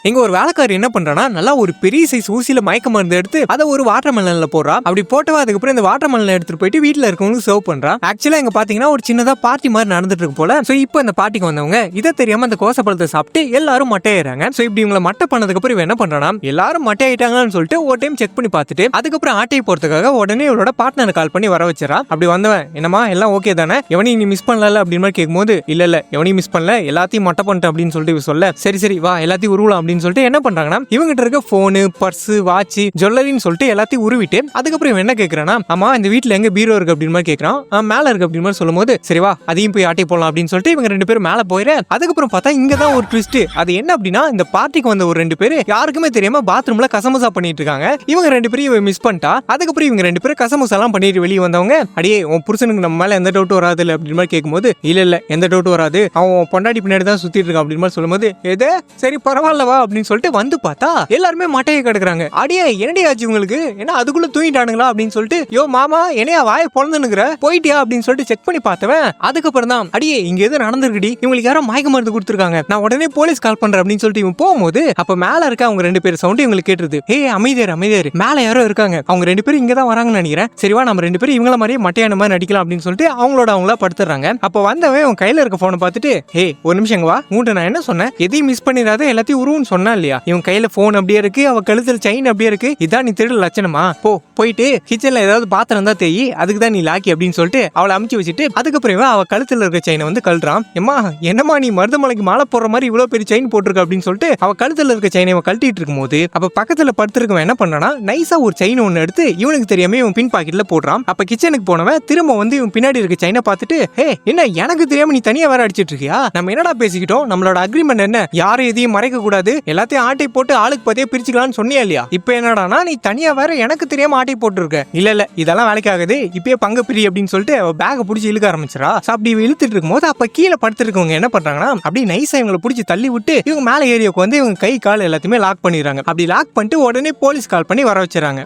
இங்க ஒரு வேலைக்காரி என்ன பண்றானா, நல்லா ஒரு பெரிய சைஸ் ஊசியில மயக்க மருந்து எடுத்து அதை ஒரு வாட்டர் மெலன்ல போடுறா. அப்படி போட்டவா அதுக்கப்புறம் இந்த வாட்டர் மெலன் எடுத்துட்டு போயிட்டு வீட்டுல இருக்கவங்களுக்கு சர்வ் பண்றா. ஆக்சுவலா இங்க பாத்தீங்கன்னா ஒரு சின்னதா பார்ட்டி மாதிரி நடந்துட்டு இருக்கு போல. சோ இப்போ இந்த பார்ட்டிக்கு வந்தவங்க இதை தெரியாம அந்த கோசப்பழத்தை சாப்பிட்டு எல்லாரும் மட்டையாயிறாங்க. சோ இப்படி இவங்களை மட்டை பண்ணதுக்கு அப்புறம் என்ன பண்றானா, எல்லாரும் மட்டை ஆயிட்டாங்கன்னு சொல்லிட்டு ஒரு டைம் செக் பண்ணி பார்த்துட்டு அதுக்கப்புறம் ஆட்டையை போறதுக்காக உடனே இவளோட பார்ட்னர் கால் பண்ணி வர வச்சிடறா. அப்படி வந்தவன், என்னமா எல்லாம் ஓகே தானே, எவனையும் நீ மிஸ் பண்ணல அப்படின்னு மாதிரி கேட்கும்போது, இல்ல எவனையும் மிஸ் பண்ணல, எல்லாத்தையும் மட்டை பண்ணிட்டேன் அப்படின்னு சொல்லிட்டு சொல்ல, சரி வா எல்லாத்தையும் உருவலாம் அப்படின்னு சொல்லிட்டு என்ன பண்றாங்கன்னா, இவங்கிட்ட இருக்க போனு, பர்ஸ், வாட்ச், ஜுவல்லரின்னு சொல்லிட்டு எல்லாத்தையும் உருவிட்டு அதுக்கப்புறம் இவன் என்ன கேட்கறானா, ஆமா இந்த வீட்டுல எங்க பீரோ இருக்கு அப்படின்னு மாதிரி கேட்கறான். மேல இருக்கு அப்படின்னு மாதிரி சொல்லும் போது, சரி வா அதையும் போய் ஆட்டி போடலாம் அப்படின்னு சொல்லிட்டு இவங்க ரெண்டு பேரும் மேல போயிரு. அதுக்கப்புறம் பார்த்தா இங்கதான் ஒரு ட்விஸ்ட். அது என்ன அப்படின்னா, இந்த பார்ட்டிக்கு வந்த ஒரு ரெண்டு பேரு யாருக்குமே தெரியாம பாத்ரூம்ல கசமுசா பண்ணிட்டு இருக்காங்க. இவங்க ரெண்டு பேரும் இவன் மிஸ் பண்ணிட்டா. அதுக்கப்புறம் இவங்க ரெண்டு பேரும் கசமுசா எல்லாம் பண்ணிட்டு வெளியே வந்தவங்க, அடியே உன் புருஷனுக்கு நம்ம மேல எந்த டவுட்டும் வராது இல்ல அப்படின்னு மாதிரி கேட்கும்போது, இல்ல எந்த டவுட்டும் வராது, அவன் பொண்டாட்டி பின்னாடி தான் சுத்திட்டு இருக்கான் அப்படின்னு மாதிரி சொல்லும்போது, எது சரி பரவாயில்லவா அப்படின்னு சொல்லிட்டு வந்து பார்த்தா எல்லாருமே மட்டையை கிடக்குறாங்க. அடியே என்னடி ஆச்சு உங்களுக்கு, ஏன்னா அதுக்குள்ள தூங்கிட்டானுங்களா அப்படின்னு சொல்லிட்டு, யோ மாமா என்னையா வாயை பொழந்துனுக்குற, போயிட்டியா அப்படின்னு சொல்லிட்டு செக் பண்ணி பார்த்தவன் அதுக்கப்புறம் தான், அடியே இங்க எது நடந்துருக்குடி, இவங்களுக்கு யாரோ மயக்க மருந்து கொடுத்துருக்காங்க, நான் உடனே போலீஸ் கால் பண்றேன் அப்படின்னு சொல்லிட்டு இவன் போகும்போது அப்ப மேல இருக்க அவங்க ரெண்டு பேர் சவுண்ட் இவங்களுக்கு கேட்டுருது. ஏ அமைதியாரு மேல யாரோ இருக்காங்க, அவங்க ரெண்டு பேரும் இங்க தான் வராங்கன்னு நினைக்கிறேன், சரிவா நம்ம ரெண்டு பேரும் இவங்கள மாதிரியே மட்டையான மாதிரி நடிக்கலாம் அப்படின்னு சொல்லிட்டு அவங்களா படுத்துறாங்க. அப்ப வந்தவன் உன் கையில இருக்க போனை பார்த்துட்டு, ஹே ஒரு நிமிஷம் வா, உன்கிட்ட நான் என்ன சொன்னேன், எதையும் மிஸ் பண்ணிடாத எல்லாத்தையும் உருவுன்னு சொன்னா இல்லையா, இவன் கையில போன் அப்படியே இருக்கு, அவ கழுத்துல செயின் அப்படியே இருக்கு, இதான் நீ திருட லட்சணமா, போயிட்டு கிச்சன்ல ஏதாவது பாத்திரம் தான் தேய், அதுக்கு தான் நீ லாக்கி அப்படின்னு சொல்லிட்டு அவளை அமுச்சு வச்சுட்டு அதுக்கப்புறம் அவ கழுத்துல இருக்க செயினை வந்து கழட்டுறான். எம்மா என்னமா நீ மருதமலைக்கு மாலை போடுற மாதிரி இவ்வளவு பெரிய செயின் போட்டிருக்க அப்படின்னு சொல்லிட்டு அவ கழுத்துல இருக்க செயினை கழட்டிட்டு இருக்கும் போது அப்ப பக்கத்துல படுத்திருக்கவன் என்ன பண்ணானா, நைஸா ஒரு செயின் ஒன்னு எடுத்து இவனுக்கு தெரியாம இவன் பின் பாக்கெட்ல போடுறான். அப்ப கிச்சனுக்கு போனவன் திரும்ப வந்து இவன் பின்னாடி இருக்க செயினை பார்த்துட்டு, ஹே என்ன எனக்கு தெரியாம நீ தனியா வேற அடிச்சிட்டு இருக்கியா, நம்ம என்னடா பேசிக்கிட்டோம், நம்மளோட அக்ரிமெண்ட் என்ன, யாரும் எதையும் மறைக்க கூடாது, எல்லாத்தையும் ஆட்டை போட்டு ஆளுக்கு பத்தியே பிரிச்சுக்கலாம்னு சொன்னியா இல்லையா, இப்ப என்னடானா நீ தனியா வேற எனக்கு தெரியாம ஆட்டை போட்டு இருக்க, இல்ல இதெல்லாம் வேலைக்கு ஆகுது, இப்பயே பங்கு பிரி அப்படின்னு சொல்லிட்டு அவ பேக புடிச்சு இழுக்க ஆரம்பிச்சிரா. அப்படி இழுத்துட்டு இருக்கும் போது அப்ப கீழே படுத்திருக்கவங்க என்ன பண்றாங்கன்னா, அப்படி நைஸா இவங்களை புடிச்சு தள்ளி விட்டு இவங்க மேல ஏரியாவுக்கு வந்து இவங்க கை கால் எல்லாத்தையுமே லாக் பண்ணிடுறாங்க. அப்படி லாக் பண்ணிட்டு உடனே போலீஸ் கால் பண்ணி வர வச்சிடறாங்க.